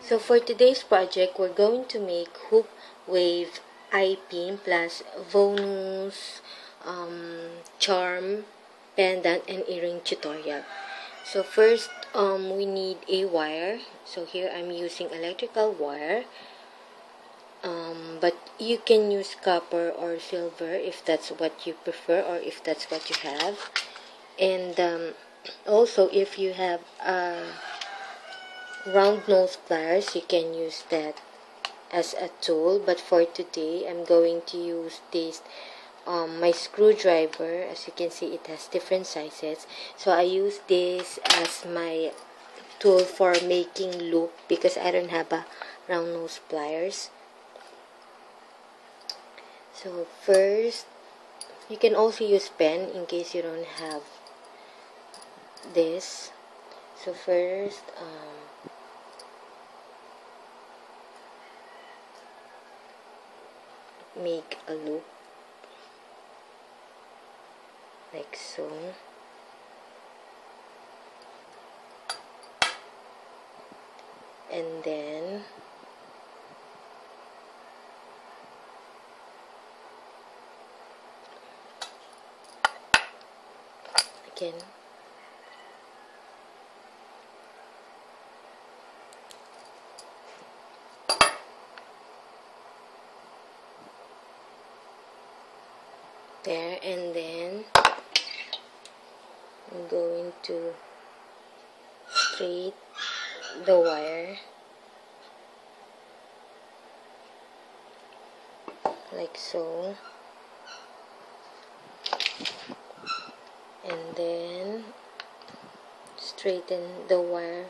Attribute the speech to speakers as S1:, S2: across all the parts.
S1: So for today's project, we're going to make hoop wave eye pin plus bonus charm, pendant, and earring tutorial. So first, we need a wire. So here I'm using electrical wire. But you can use copper or silver if that's what you prefer or if that's what you have. And also, if you have round nose pliers, you can use that as a tool. But for today, I'm going to use this my screwdriver. As you can see, it has different sizes, so I use this as my tool for making loop because I don't have a round nose pliers. So first, you can also use pen in case you don't have this. So first, make a loop like so. And then again, there, and then I'm going to straight the wire like so, and then straighten the wire,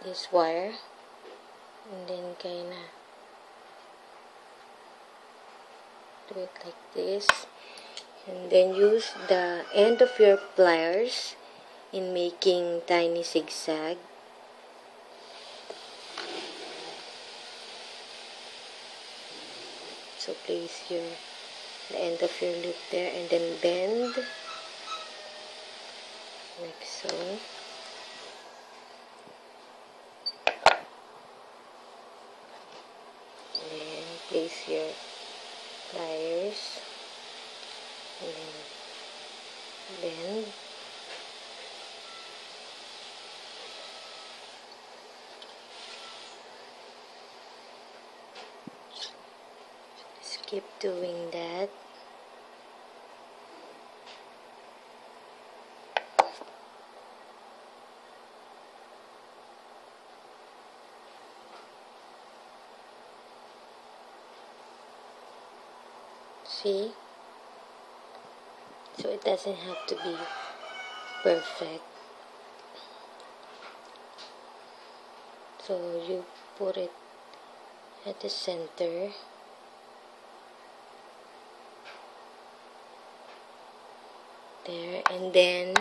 S1: this wire, and then kinda do it like this, and then use the end of your pliers in making tiny zigzag. So place the end of your loop there, and then bend like so. And then place your pliers and then bend. Just keep doing that. See? So it doesn't have to be perfect. So you put it at the center. There, and then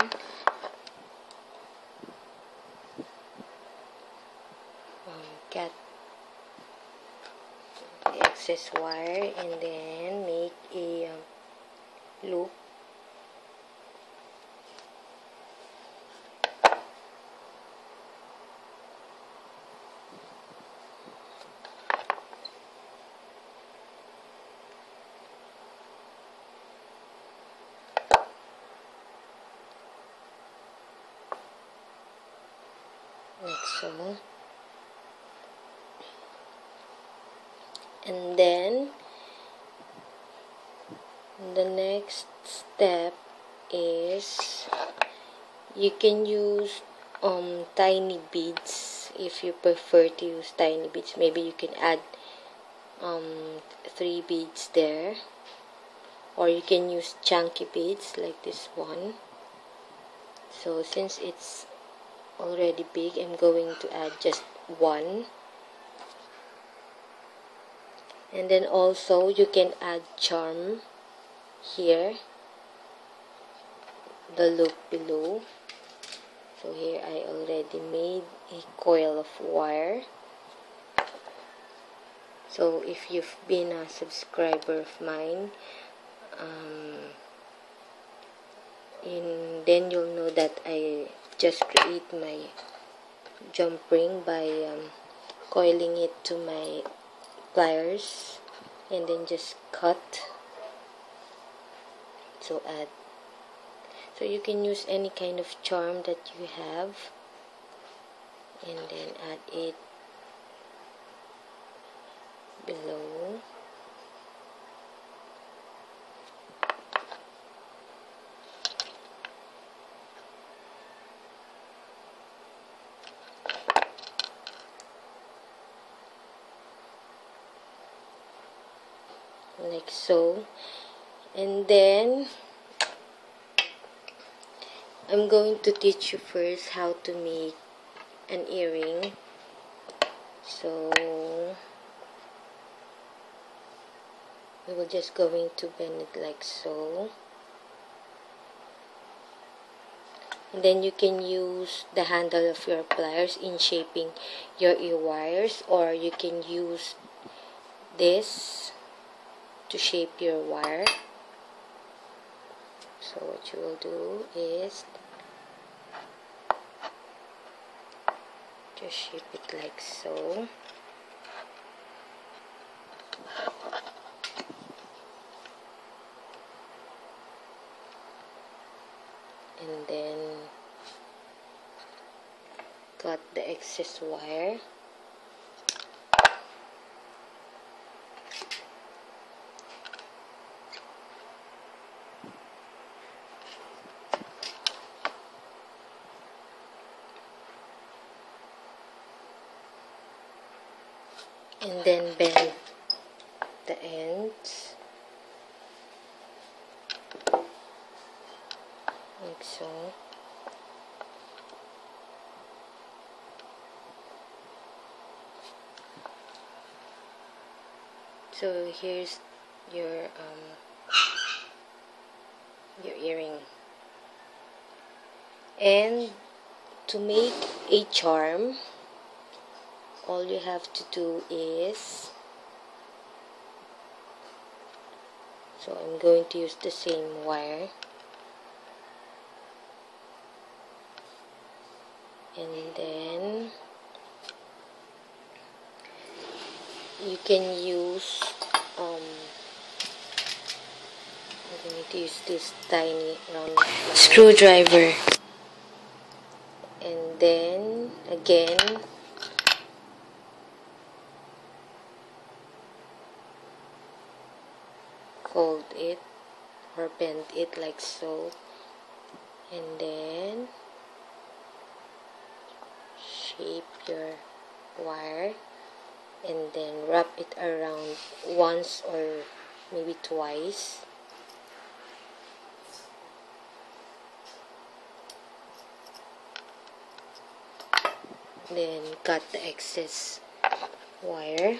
S1: cut the excess wire and then make a loop. Like so. And then the next step is you can use tiny beads if you prefer to use tiny beads. Maybe you can add 3 beads there, or you can use chunky beads like this one. So since it's already big, I'm going to add just 1. And then also you can add charm here, the loop below. So here I already made a coil of wire. So if you've been a subscriber of mine, then you'll know that I just create my jump ring by coiling it to my pliers and then just cut. So you can use any kind of charm that you have and then add it below. Like so. And then I'm going to teach you first how to make an earring. So we will just going to bend it like so. And then you can use the handle of your pliers in shaping your ear wires, or you can use this to shape your wire. So what you will do is just shape it like so. And then cut the excess wire. And then bend the ends like so. So here's your earring. And to make a charm, all you have to do is, so I'm going to use the same wire, and then you can use I'm going to use this tiny round screwdriver, and then again fold it or bend it like so, and then shape your wire and then wrap it around once or maybe twice. Then cut the excess wire.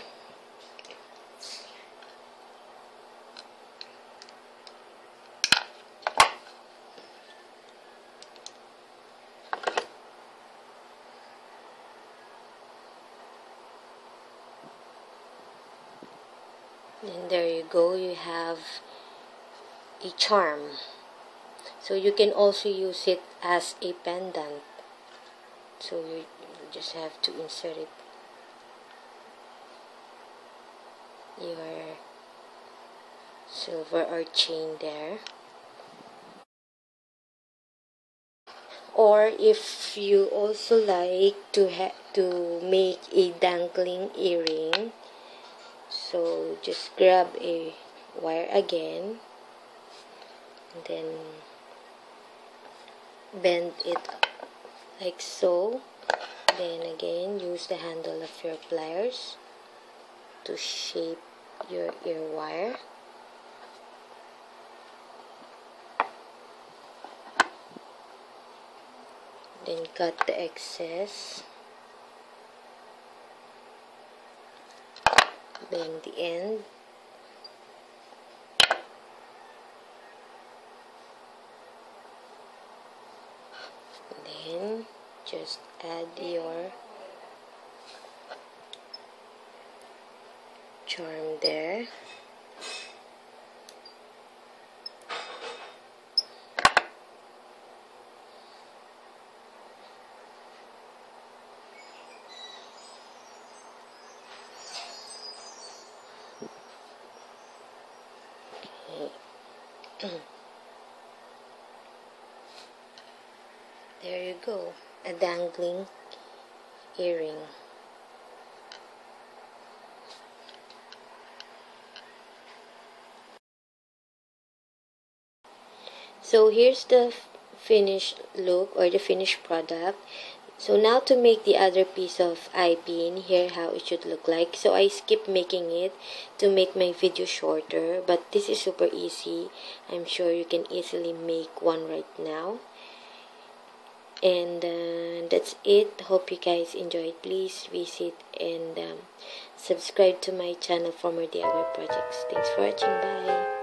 S1: And there you go, you have a charm. So you can also use it as a pendant. So you just have to insert it your silver or chain there. Or if you also like to make a dangling earring, so just grab a wire again, and then bend it like so. Then again use the handle of your pliers to shape your ear wire. Then cut the excess, bend the end, then just add your charm there. There you go, a dangling earring. So here's the finished look, or the finished product. So now to make the other piece of eye pin, here how it should look like. So I skipped making it to make my video shorter, but this is super easy. I'm sure you can easily make one right now. And that's it. Hope you guys enjoyed. Please visit and subscribe to my channel for more DIY projects. Thanks for watching. Bye.